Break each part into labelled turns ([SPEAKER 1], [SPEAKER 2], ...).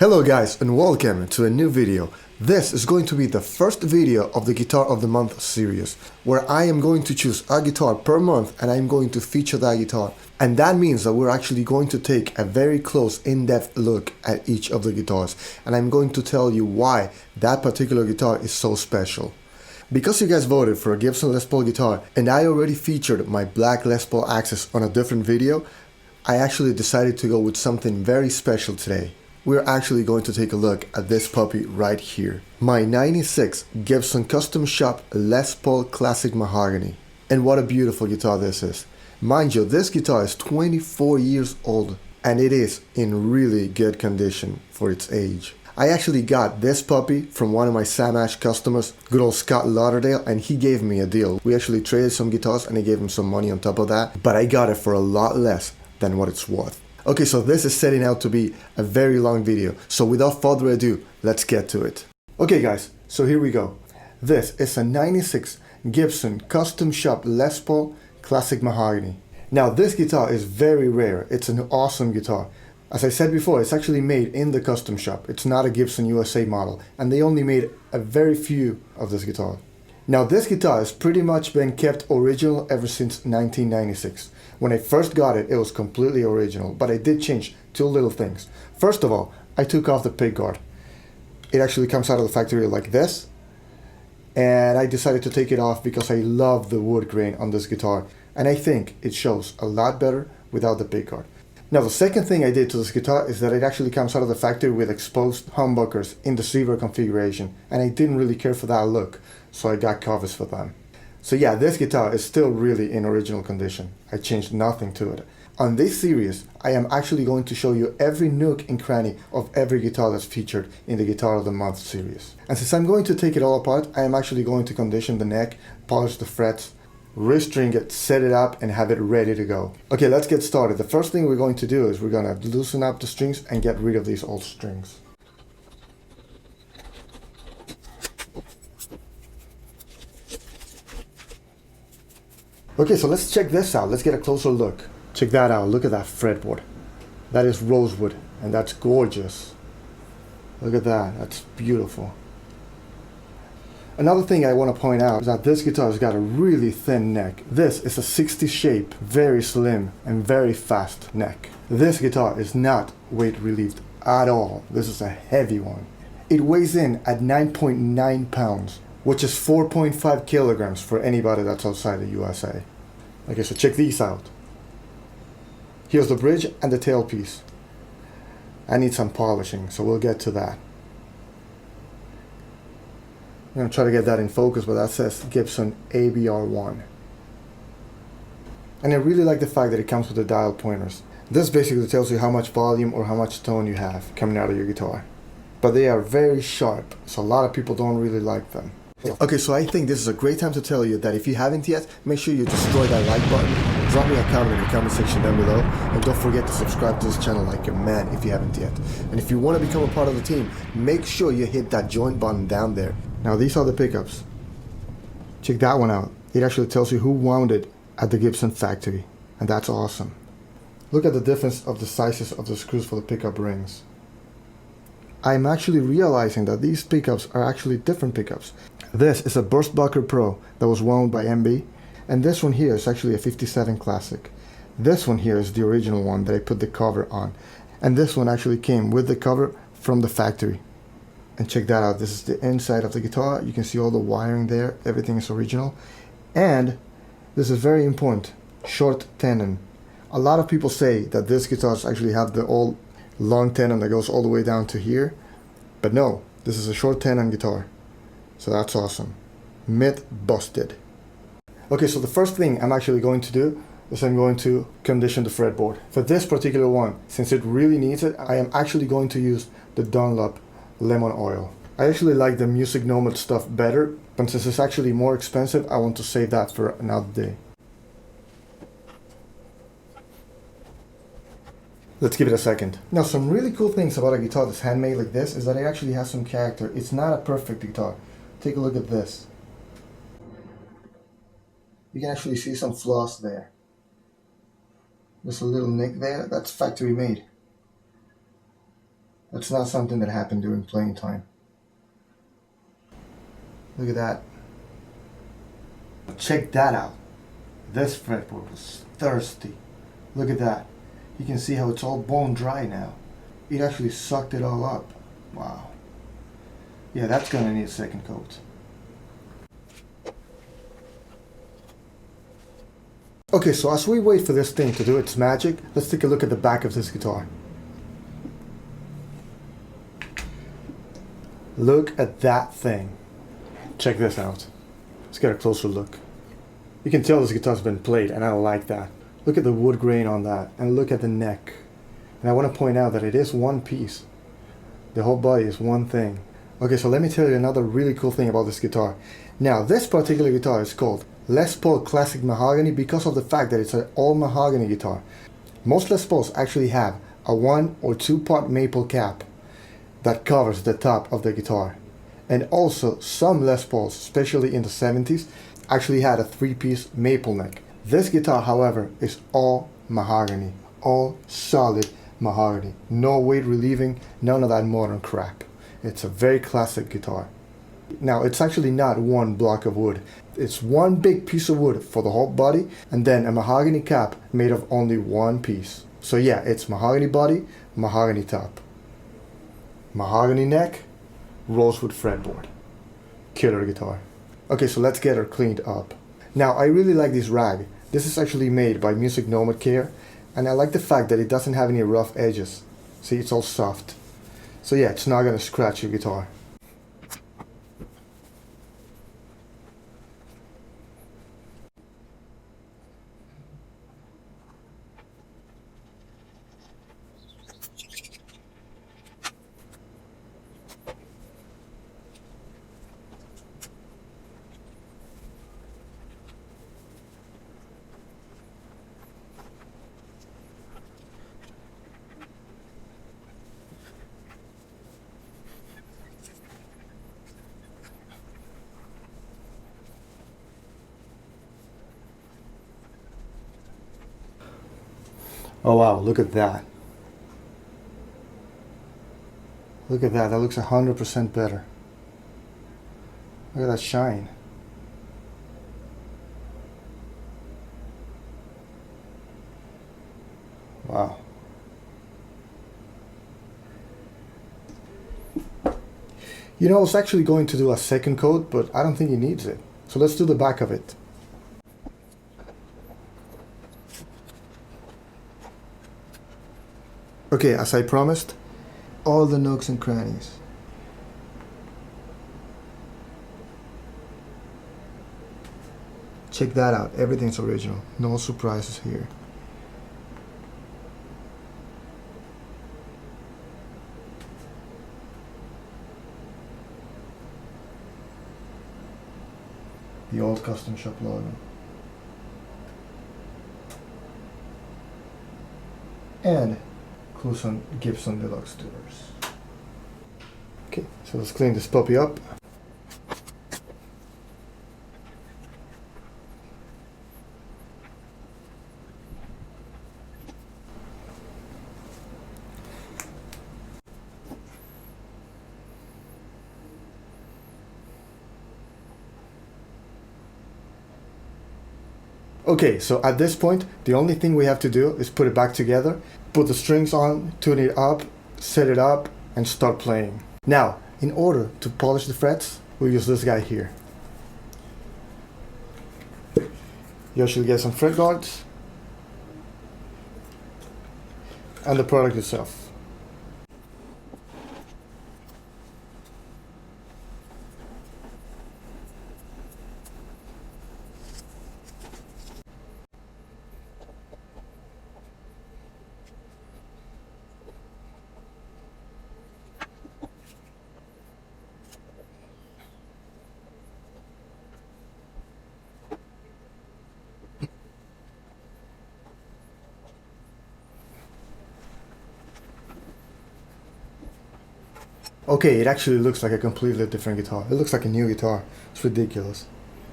[SPEAKER 1] Hello guys and welcome to a new video. This is going to be the first video of the Guitar of the Month series, where I am going to choose a guitar per month and I'm going to feature that guitar. And that means that we're actually going to take a very close, in-depth look at each of the guitars. And I'm going to tell you why that particular guitar is so special. Because you guys voted for a Gibson Les Paul guitar and I already featured my black Les Paul Access on a different video, I actually decided to go with something very special today. We're actually going to take a look at this puppy right here. My 96 Gibson Custom Shop Les Paul Classic Mahogany. And what a beautiful guitar this is. Mind you, this guitar is 24 years old and it is in really good condition for its age. I actually got this puppy from one of my Sam Ash customers, good old Scott Lauderdale, and he gave me a deal. We actually traded some guitars and I gave him some money on top of that, but I got it for a lot less than what it's worth. Okay, so this is setting out to be a very long video, so without further ado, let's get to it. Okay guys, so here we go. This is a 96 Gibson Custom Shop Les Paul Classic Mahogany. Now this guitar is very rare, it's an awesome guitar. As I said before, it's actually made in the custom shop. It's not a Gibson USA model, and they only made a very few of this guitar. Now this guitar has pretty much been kept original ever since 1996. When I first got it, it was completely original, but I did change two little things. First of all, I took off the pickguard. It actually comes out of the factory like this, and I decided to take it off because I love the wood grain on this guitar, and I think it shows a lot better without the pickguard. Now the second thing I did to this guitar is that it actually comes out of the factory with exposed humbuckers in the receiver configuration, and I didn't really care for that look, so I got covers for them. So yeah, this guitar is still really in original condition. I changed nothing to it. On this series, I am actually going to show you every nook and cranny of every guitar that's featured in the Guitar of the Month series. And since I'm going to take it all apart, I am actually going to condition the neck, polish the frets, restring it, set it up, and have it ready to go. Okay, let's get started. The first thing we're going to do is we're going to loosen up the strings and get rid of these old strings. Okay, so let's check this out. Let's get a closer look. Check that out. Look at that fretboard. That is rosewood, and that's gorgeous. Look at that. That's beautiful. Another thing I want to point out is that this guitar has got a really thin neck. This is a 60 shape, very slim and very fast neck. This guitar is not weight relieved at all. This is a heavy one. It weighs in at 9.9 pounds, which is 4.5 kilograms for anybody that's outside the USA. Okay, so check these out. Here's the bridge and the tailpiece. I need some polishing, so we'll get to that. I'm going to try to get that in focus, but that says Gibson ABR1. And I really like the fact that it comes with the dial pointers. This basically tells you how much volume or how much tone you have coming out of your guitar. But they are very sharp, so a lot of people don't really like them. Okay, so I think this is a great time to tell you that if you haven't yet, make sure you destroy that like button, drop me a comment in the comment section down below, and don't forget to subscribe to this channel like a man if you haven't yet. And if you want to become a part of the team, make sure you hit that join button down there. Now these are the pickups. Check that one out. It actually tells you who wound it at the Gibson factory, and that's awesome. Look at the difference of the sizes of the screws for the pickup rings. I'm actually realizing that these pickups are actually different pickups. This is a Burstbucker Pro that was wound by MB, and this one here is actually a 57 Classic. This one here is the original one that I put the cover on, and this one actually came with the cover from the factory. And check that out, this is the inside of the guitar. You can see all the wiring there, everything is original. And this is very important, short tenon. A lot of people say that these guitars actually have the old long tenon that goes all the way down to here, but no, this is a short tenon guitar, so that's awesome. Myth busted. Okay, so the first thing I'm actually going to do is I'm going to condition the fretboard. For this particular one, since it really needs it, I am actually going to use the Dunlop Lemon Oil. I actually like the Music Nomad stuff better, but since it's actually more expensive, I want to save that for another day. Let's give it a second. Now, some really cool things about a guitar that's handmade like this is that it actually has some character. It's not a perfect guitar. Take a look at this. You can actually see some flaws there. There's a little nick there. That's factory made. That's not something that happened during playing time. Look at that. Check that out. This fretboard was thirsty. Look at that. You can see how it's all bone dry now. It actually sucked it all up. Wow. Yeah, that's gonna need a second coat. Okay, so as we wait for this thing to do its magic, let's take a look at the back of this guitar. Look at that thing. Check this out. Let's get a closer look. You can tell this guitar's been played, and I like that. Look at the wood grain on that, and look at the neck. And I want to point out that it is one piece. The whole body is one thing. Okay, so let me tell you another really cool thing about this guitar. Now, this particular guitar is called Les Paul Classic Mahogany because of the fact that it's an all mahogany guitar. Most Les Pauls actually have a 1 or 2 part maple cap that covers the top of the guitar. And also, some Les Pauls, especially in the 70s, actually had a 3-piece maple neck. This guitar, however, is all mahogany, all solid mahogany. No weight relieving, none of that modern crap. It's a very classic guitar. Now, it's actually not one block of wood. It's one big piece of wood for the whole body, and then a mahogany cap made of only one piece. So yeah, it's mahogany body, mahogany top. Mahogany neck, rosewood fretboard. Killer guitar. Okay, so let's get her cleaned up. Now, I really like this rag. This is actually made by Music Nomad Care, and I like the fact that it doesn't have any rough edges. See, it's all soft. So yeah, it's not gonna scratch your guitar. Oh wow, look at that. Look at that, that looks 100% better. Look at that shine. Wow. You know, I was actually going to do a second coat, but I don't think he needs it. So let's do the back of it. Okay, as I promised, all the nooks and crannies. Check that out, everything's original, no surprises here. The old custom shop logo. And Kluson Gibson Deluxe doors. Okay, so let's clean this puppy up. Okay, so at this point, the only thing we have to do is put it back together, put the strings on, tune it up, set it up, and start playing. Now, in order to polish the frets, we use this guy here. You actually get some fret guards, and the product itself. Okay, it actually looks like a completely different guitar. It looks like a new guitar. It's ridiculous.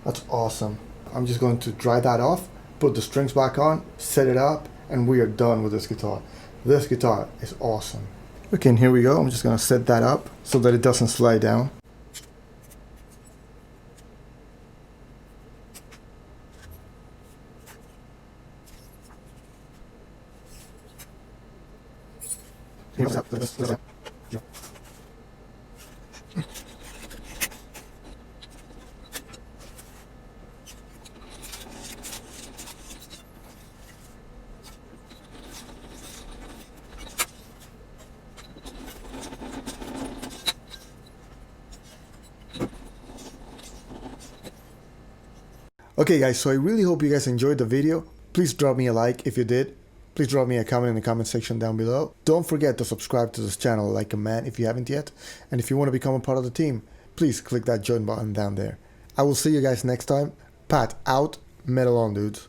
[SPEAKER 1] That's awesome. I'm just going to dry that off, put the strings back on, set it up, and we are done with this guitar. This guitar is awesome. Okay, and here we go. I'm just gonna set that up so that it doesn't slide down. Okay guys, so I really hope you guys enjoyed the video. Please drop me a like if you did. Please drop me a comment in the comment section down below. Don't forget to subscribe to this channel like a man if you haven't yet. And if you want to become a part of the team, please click that join button down there. I will see you guys next time. Pat out, metal on dudes.